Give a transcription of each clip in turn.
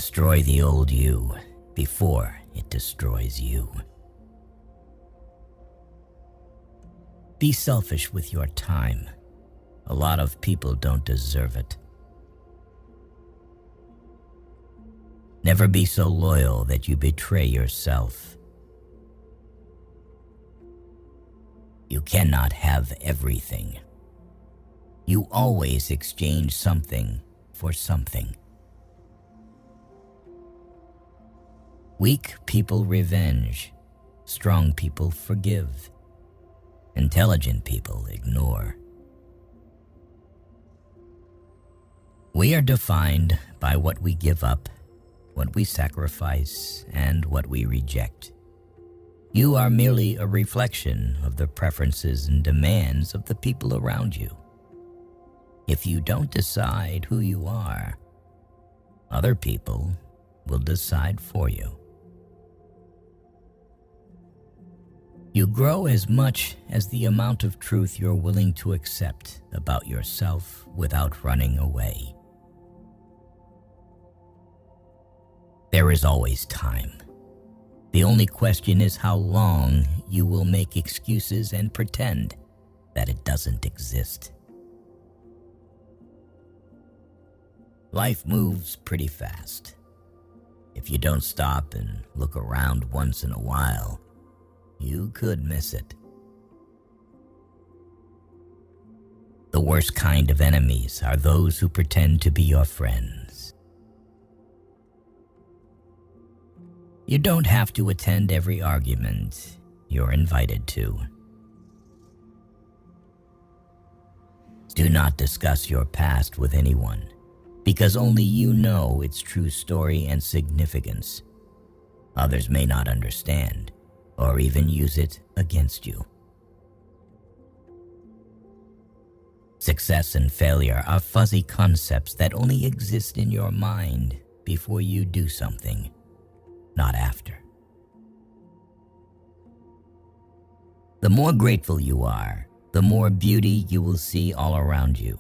Destroy the old you before it destroys you. Be selfish with your time. A lot of people don't deserve it. Never be so loyal that you betray yourself. You cannot have everything. You always exchange something for something. Weak people revenge. Strong people forgive. Intelligent people ignore. We are defined by what we give up, what we sacrifice, and what we reject. You are merely a reflection of the preferences and demands of the people around you. If you don't decide who you are, other people will decide for you. You grow as much as the amount of truth you're willing to accept about yourself without running away. There is always time. The only question is how long you will make excuses and pretend that it doesn't exist. Life moves pretty fast. If you don't stop and look around once in a while, you could miss it. The worst kind of enemies are those who pretend to be your friends. You don't have to attend every argument you're invited to. Do not discuss your past with anyone, because only you know its true story and significance. Others may not understand, or even use it against you. Success and failure are fuzzy concepts that only exist in your mind before you do something, not after. The more grateful you are, the more beauty you will see all around you.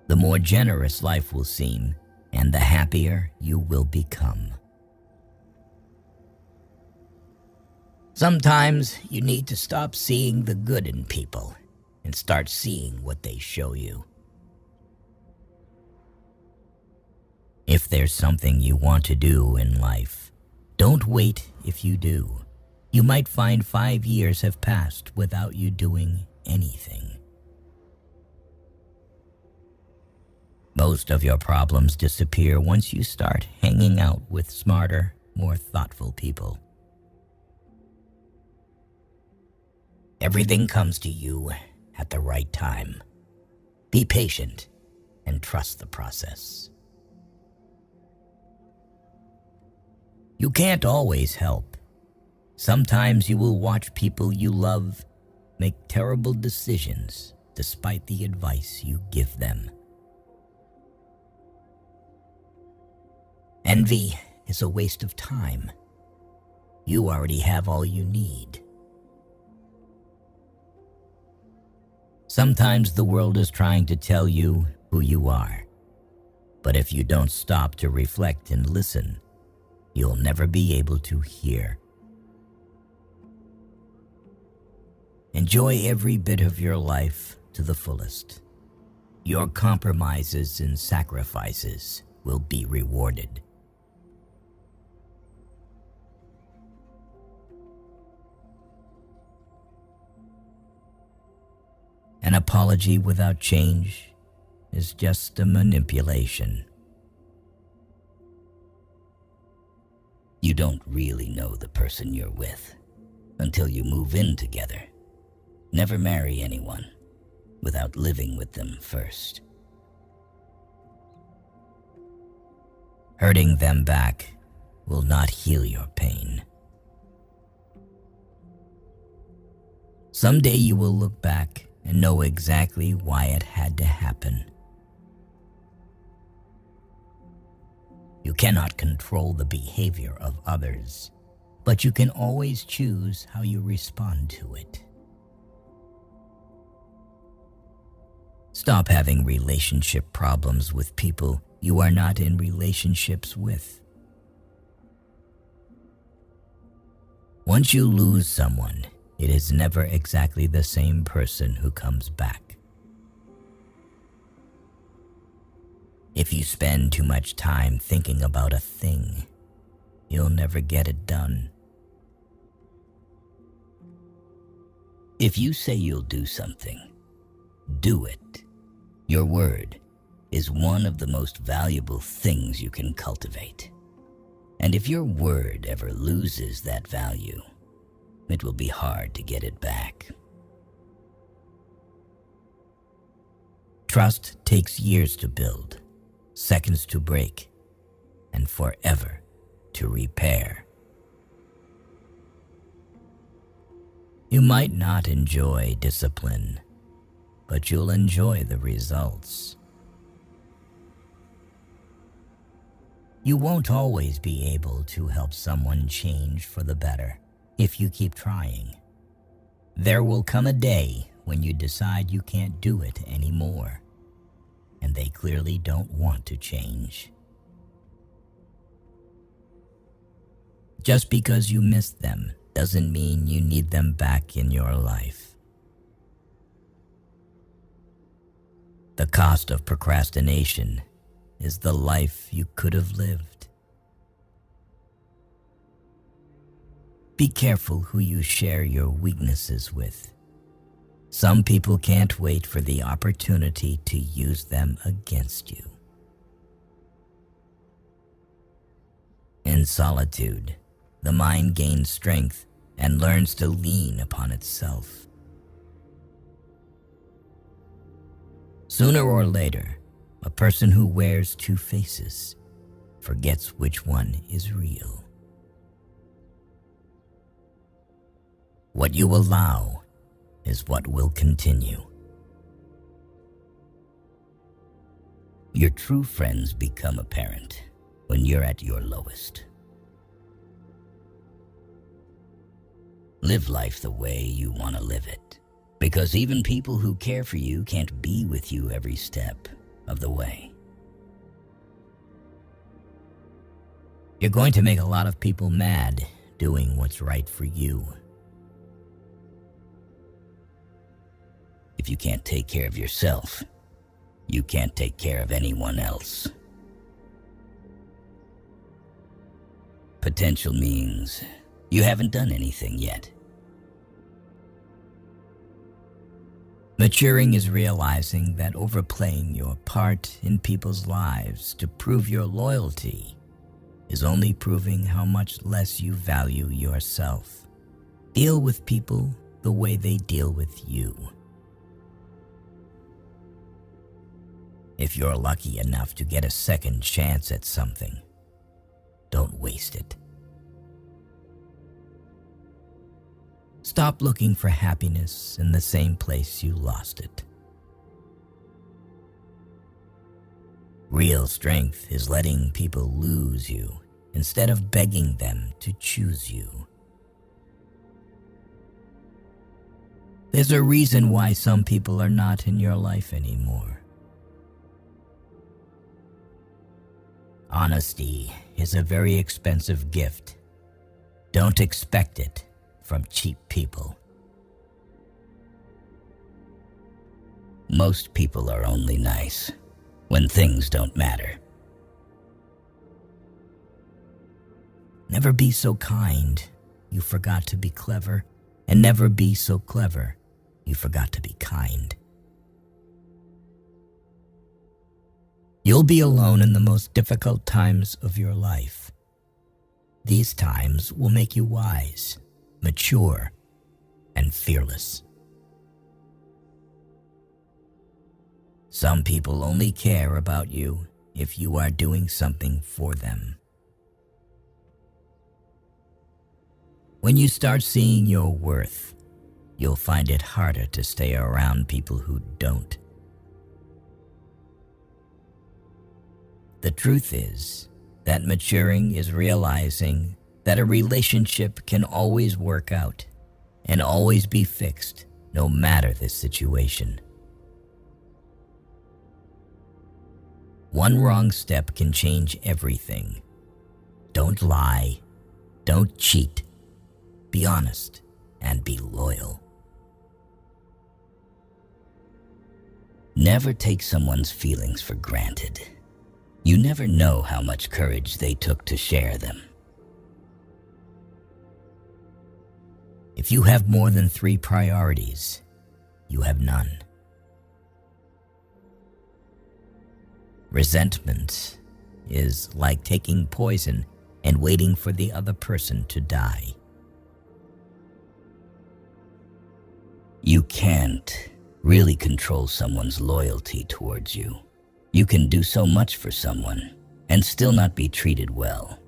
The more generous life will seem, and the happier you will become. Sometimes you need to stop seeing the good in people and start seeing what they show you. If there's something you want to do in life, don't wait if you do. You might find 5 years have passed without you doing anything. Most of your problems disappear once you start hanging out with smarter, more thoughtful people. Everything comes to you at the right time. Be patient and trust the process. You can't always help. Sometimes you will watch people you love make terrible decisions despite the advice you give them. Envy is a waste of time. You already have all you need. Sometimes the world is trying to tell you who you are. But if you don't stop to reflect and listen, you'll never be able to hear. Enjoy every bit of your life to the fullest. Your compromises and sacrifices will be rewarded. An apology without change is just a manipulation. You don't really know the person you're with until you move in together. Never marry anyone without living with them first. Hurting them back will not heal your pain. Someday you will look back and know exactly why it had to happen. You cannot control the behavior of others, but you can always choose how you respond to it. Stop having relationship problems with people you are not in relationships with. Once you lose someone, it is never exactly the same person who comes back. If you spend too much time thinking about a thing, you'll never get it done. If you say you'll do something, do it. Your word is one of the most valuable things you can cultivate. And if your word ever loses that value, it will be hard to get it back. Trust takes years to build, seconds to break, and forever to repair. You might not enjoy discipline, but you'll enjoy the results. You won't always be able to help someone change for the better if you keep trying. There will come a day when you decide you can't do it anymore, and they clearly don't want to change. Just because you missed them doesn't mean you need them back in your life. The cost of procrastination is the life you could have lived. Be careful who you share your weaknesses with. Some people can't wait for the opportunity to use them against you. In solitude, the mind gains strength and learns to lean upon itself. Sooner or later, a person who wears two faces forgets which one is real. What you allow is what will continue. Your true friends become apparent when you're at your lowest. Live life the way you want to live it, because even people who care for you can't be with you every step of the way. You're going to make a lot of people mad doing what's right for you. If you can't take care of yourself, you can't take care of anyone else. Potential means you haven't done anything yet. Maturing is realizing that overplaying your part in people's lives to prove your loyalty is only proving how much less you value yourself. Deal with people the way they deal with you. If you're lucky enough to get a second chance at something, don't waste it. Stop looking for happiness in the same place you lost it. Real strength is letting people lose you instead of begging them to choose you. There's a reason why some people are not in your life anymore. Honesty is a very expensive gift. Don't expect it from cheap people. Most people are only nice when things don't matter. Never be so kind you forgot to be clever, and never be so clever you forgot to be kind. You'll be alone in the most difficult times of your life. These times will make you wise, mature, and fearless. Some people only care about you if you are doing something for them. When you start seeing your worth, you'll find it harder to stay around people who don't. The truth is that maturing is realizing that a relationship can always work out and always be fixed, no matter the situation. One wrong step can change everything. Don't lie. Don't cheat. be honest, and be loyal. Never take someone's feelings for granted. You never know how much courage they took to share them. If you have more than 3 priorities, you have none. Resentment is like taking poison and waiting for the other person to die. You can't really control someone's loyalty towards you. You can do so much for someone and still not be treated well.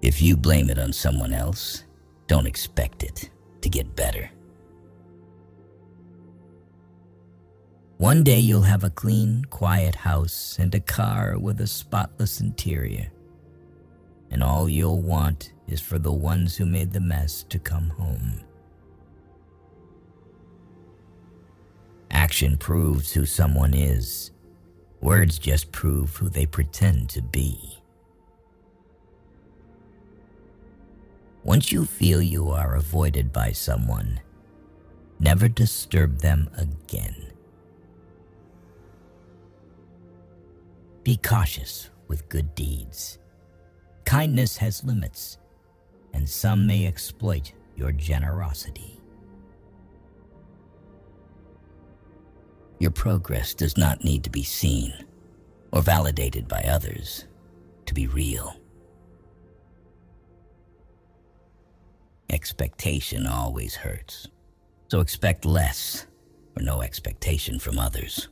If you blame it on someone else, don't expect it to get better. One day you'll have a clean, quiet house and a car with a spotless interior. And all you'll want is for the ones who made the mess to come home. Action proves who someone is. Words just prove who they pretend to be. Once you feel you are avoided by someone, never disturb them again. Be cautious with good deeds. Kindness has limits, and some may exploit your generosity. Your progress does not need to be seen or validated by others to be real. Expectation always hurts, so expect less or no expectation from others.